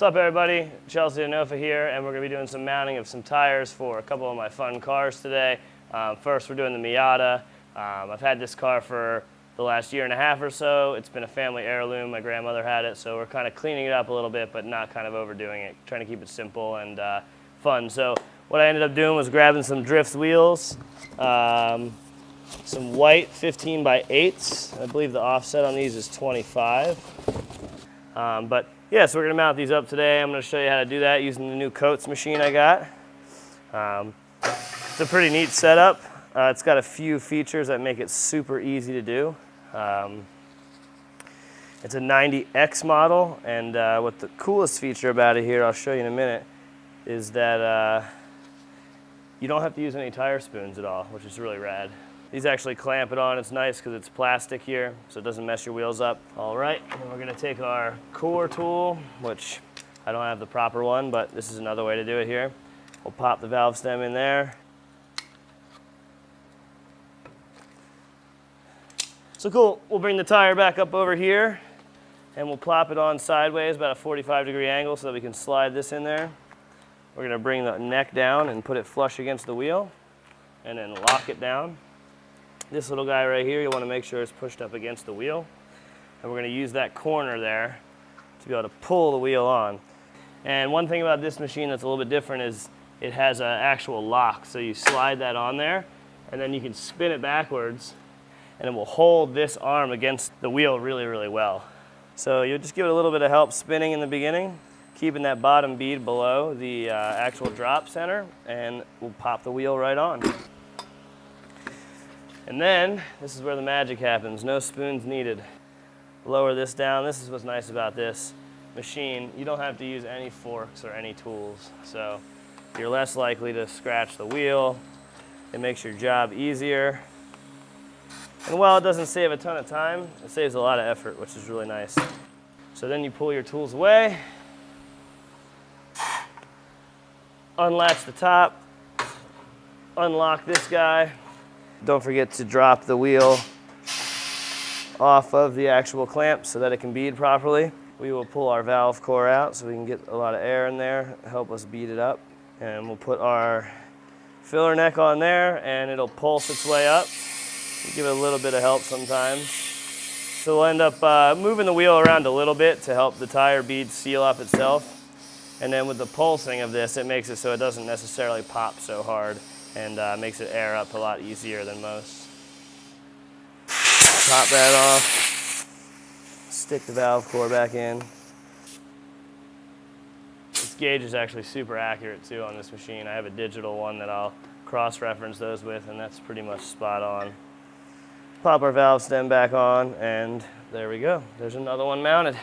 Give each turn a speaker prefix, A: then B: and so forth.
A: What's up, everybody? Denofa here, and we're going to be doing some mounting of some tires for a couple of my fun cars today. First, we're doing the MIATA. I've had this car for the last year and a half or so. It's been a family heirloom. My grandmother had it, so we're kind of cleaning it up a little bit, but not kind of overdoing it, trying to keep it simple and fun. So what I ended up doing was grabbing some DRIFZ wheels, some white 15 by 8s. I believe the offset on these is 25. But yeah, so we're gonna mount these up today. I'm gonna show you how to do that using the new coats machine I got. It's a pretty neat setup. It's got a few features that make it super easy to do. It's a 90X model, and what the coolest feature about it here, I'll show you in a minute, is that you don't have to use any tire spoons at all, which is really rad. These actually clamp it on. It's nice because it's plastic here, so it doesn't mess your wheels up. All right, and we're gonna take our core tool, which I don't have the proper one, but this is another way to do it here. We'll pop the valve stem in there. So cool, we'll bring the tire back up over here, and we'll plop it on sideways, about a 45-degree angle, so that we can slide this in there. We're gonna bring the neck down and put it flush against the wheel, and then lock it down. This little guy right here, you want to make sure it's pushed up against the wheel. And we're going to use that corner there to be able to pull the wheel on. And one thing about this machine that's a little bit different is it has an actual lock. So you slide that on there, and then you can spin it backwards, and it will hold this arm against the wheel really, really well. So you'll just give it a little bit of help spinning in the beginning, keeping that bottom bead below the actual drop center, and we'll pop the wheel right on. And then, this is where the magic happens. No spoons needed. Lower this down. This is what's nice about this machine. You don't have to use any forks or any tools. So you're less likely to scratch the wheel. It makes your job easier. And while it doesn't save a ton of time, it saves a lot of effort, which is really nice. So then you pull your tools away, unlatch the top, unlock this guy. Don't forget to drop the wheel off of the actual clamp so that it can bead properly. We will pull our valve core out so we can get a lot of air in there, help us bead it up. And we'll put our filler neck on there, and it'll pulse its way up. Give it a little bit of help sometimes. So we'll end up moving the wheel around a little bit to help the tire bead seal up itself. And then with the pulsing of this, it makes it so it doesn't necessarily pop so hard, and makes it air up a lot easier than most. Pop that off, stick the valve core back in. This gauge is actually super accurate too on this machine. I have a digital one that I'll cross-reference those with, and that's pretty much spot on. Pop our valve stem back on, and there we go. There's another one mounted.